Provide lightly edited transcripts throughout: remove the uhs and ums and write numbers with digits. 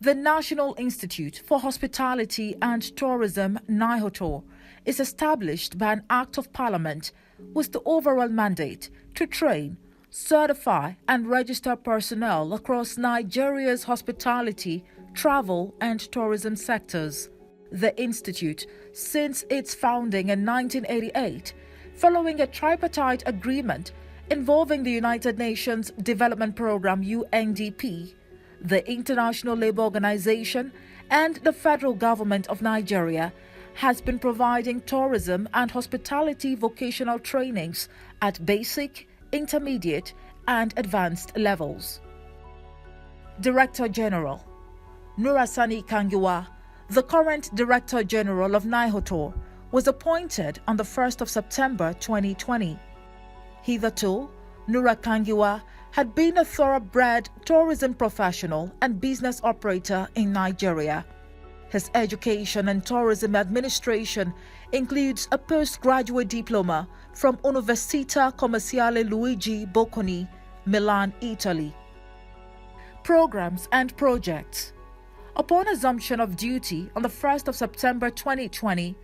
The National Institute for Hospitality and Tourism, NIHOTOUR, is established by an Act of Parliament with the overall mandate to train, certify and register personnel across Nigeria's hospitality, travel and tourism sectors. The institute, since its founding in 1988, following a tripartite agreement involving the United Nations Development Programme UNDP, the International Labour Organization and the federal government of Nigeria, has been providing tourism and hospitality vocational trainings at basic, intermediate and advanced levels. Director General Nura Sani Kangiwa, the current Director General of NIHOTOUR, was appointed on the 1st of September 2020. Hitherto, Nura Kangiwa had been a thoroughbred tourism professional and business operator in Nigeria. His education in tourism administration includes a postgraduate diploma from Università Commerciale Luigi Bocconi, Milan, Italy. Programs and projects. Upon assumption of duty on the 1st of September 2020,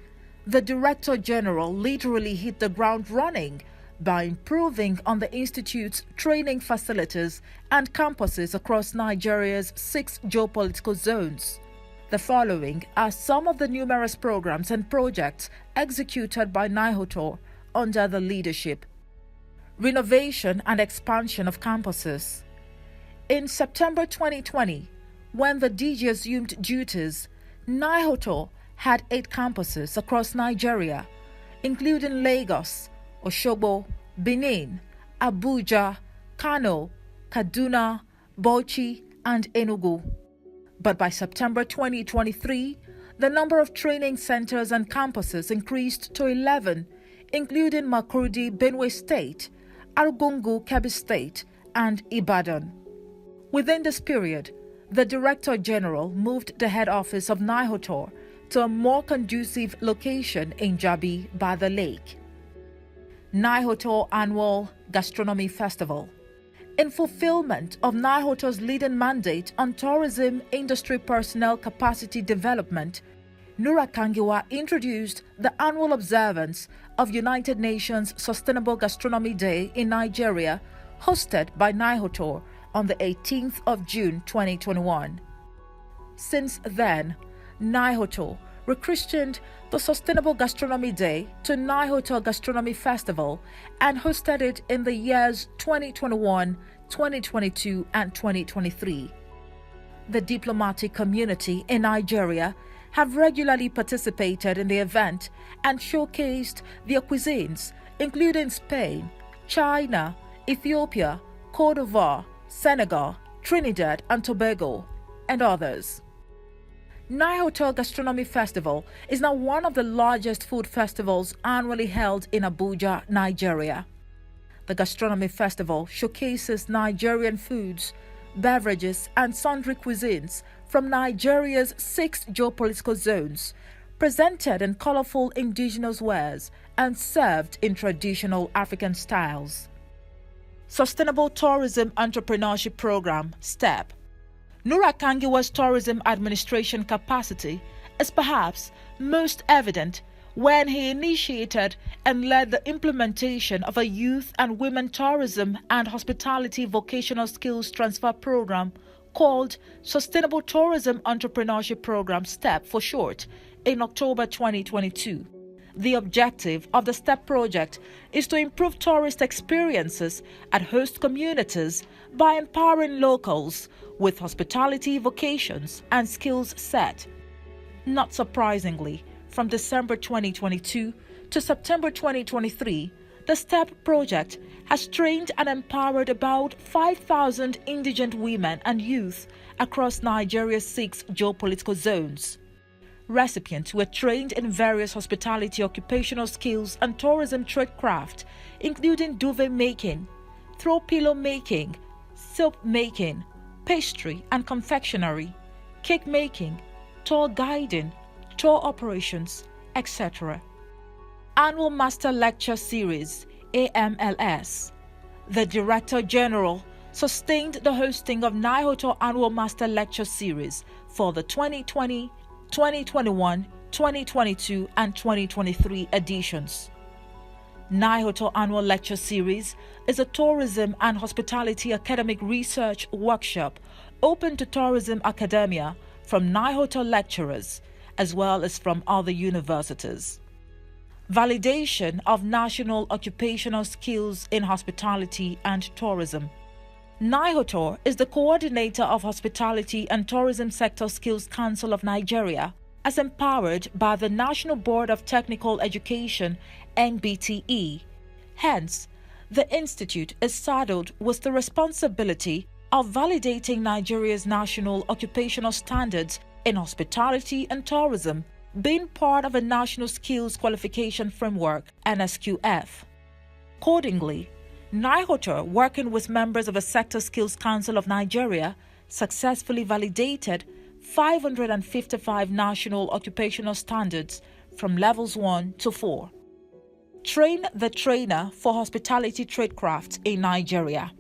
the Director General literally hit the ground running by improving on the Institute's training facilities and campuses across Nigeria's 6 geopolitical zones. The following are some of the numerous programs and projects executed by NIHOTOUR under the leadership. Renovation and expansion of campuses. In September 2020, when the DG assumed duties, NIHOTOUR had 8 campuses across Nigeria, including Lagos, Osogbo, Benin, Abuja, Kano, Kaduna, Bauchi, and Enugu. But by September 2023, the number of training centers and campuses increased to 11, including Makurdi, Benue State, Argungu, Kebbi State, and Ibadan. Within this period, the Director General moved the head office of NIHOTOUR to a more conducive location in Jabi by the lake. NIHOTOUR Annual Gastronomy Festival. In fulfillment of NIHOTOUR's leading mandate on tourism industry personnel capacity development, Nura Kangiwa introduced the annual observance of United Nations Sustainable Gastronomy Day in Nigeria, hosted by NIHOTOUR on the 18th of June 2021. Since then, NIHOTOUR rechristened the Sustainable Gastronomy Day to NIHOTOUR Gastronomy Festival and hosted it in the years 2021, 2022 and 2023. The diplomatic community in Nigeria have regularly participated in the event and showcased their cuisines, including Spain, China, Ethiopia, Cote d'Ivoire, Senegal, Trinidad and Tobago, and others. NIHOTOUR Gastronomy Festival is now one of the largest food festivals annually held in Abuja, Nigeria. The Gastronomy Festival showcases Nigerian foods, beverages and sundry cuisines from Nigeria's 6 geopolitical zones, presented in colorful indigenous wares and served in traditional African styles. Sustainable Tourism Entrepreneurship Program, STEP. Nura Kangiwa's tourism administration capacity is perhaps most evident when he initiated and led the implementation of a youth and women tourism and hospitality vocational skills transfer program called Sustainable Tourism Entrepreneurship Program, STEP for short, in October 2022. The objective of the STEP project is to improve tourist experiences at host communities by empowering locals with hospitality vocations and skills set. Not surprisingly, from December 2022 to September 2023, the STEP project has trained and empowered about 5,000 indigent women and youth across Nigeria's 6 geopolitical zones. Recipients were trained in various hospitality occupational skills and tourism tradecraft, including duvet making, throw pillow making, soap making, pastry and confectionery, cake making, tour guiding, tour operations, etc. Annual Master Lecture Series, AMLS. The Director General sustained the hosting of NIHOTOUR Annual Master Lecture Series for the 2020, 2021, 2022 and 2023 editions. NIHOTOUR Annual Lecture Series is a tourism and hospitality academic research workshop open to tourism academia from NIHOTOUR lecturers as well as from other universities. Validation of national occupational skills in hospitality and tourism. NIHOTOUR is the coordinator of Hospitality and Tourism Sector Skills Council of Nigeria, as empowered by the National Board of Technical Education (NBTE). Hence, the institute is saddled with the responsibility of validating Nigeria's national occupational standards in hospitality and tourism, being part of a National Skills Qualification Framework (NSQF). Accordingly, NIHOTOUR, working with members of the Sector Skills Council of Nigeria, successfully validated 555 national occupational standards from levels 1 to 4. Train the trainer for hospitality tradecraft in Nigeria.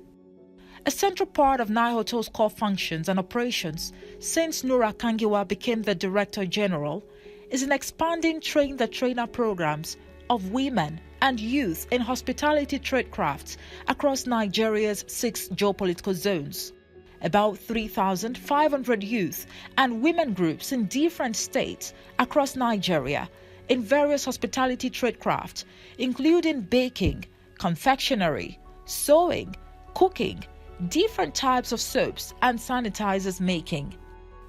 A central part of NIHOTOUR's core functions and operations since Nura Kangiwa became the Director General is in expanding Train the Trainer programs of women and youth in hospitality tradecrafts across Nigeria's 6 geopolitical zones. About 3,500 youth and women groups in different states across Nigeria in various hospitality tradecraft, including baking, confectionery, sewing, cooking, different types of soaps and sanitizers making.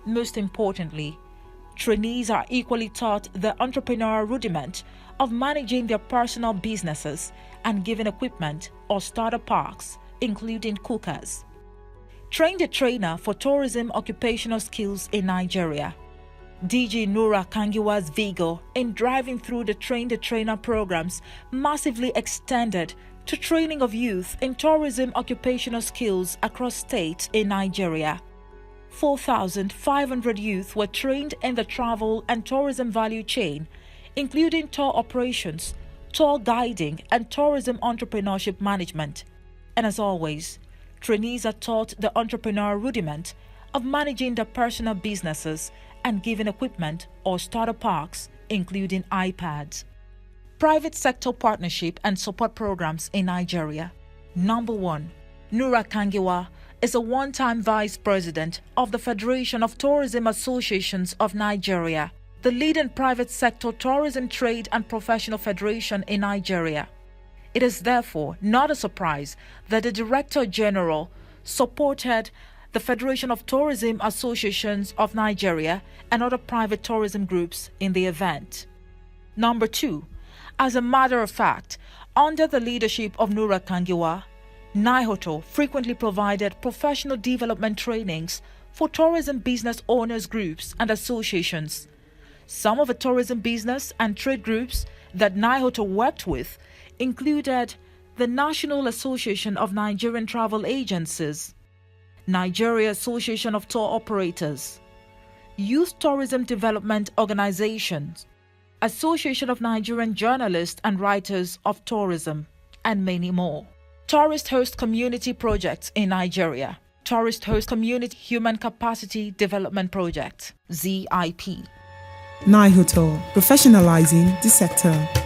Most importantly, trainees are equally taught the entrepreneurial rudiment of managing their personal businesses and given equipment or starter packs, including cookers. Train the trainer for tourism occupational skills in Nigeria. DG Nura Kangiwa's vigor in driving through the Train the Trainer programs massively extended to training of youth in tourism occupational skills across states in Nigeria. 4,500 youth were trained in the travel and tourism value chain, including tour operations, tour guiding, and tourism entrepreneurship management. And as always, trainees are taught the entrepreneurial rudiment of managing their personal businesses and given equipment or starter packs, including iPads. Private sector partnership and support programs in Nigeria. Number 1. Nura Kangiwa is a one-time Vice President of the Federation of Tourism Associations of Nigeria, the leading private sector tourism trade and professional federation in Nigeria. It is therefore not a surprise that the Director General supported the Federation of Tourism Associations of Nigeria and other private tourism groups in the event. Number 2. As a matter of fact, under the leadership of Nura Kangiwa, NIHOTOUR frequently provided professional development trainings for tourism business owners groups and associations. Some of the tourism business and trade groups that NIHOTOUR worked with included the National Association of Nigerian Travel Agencies, Nigeria Association of Tour Operators, Youth Tourism Development Organizations, Association of Nigerian Journalists and Writers of Tourism, and many more. Tourist Host Community Projects in Nigeria. Tourist Host Community Human Capacity Development Project, ZIP. NIHOTOUR, professionalizing the sector.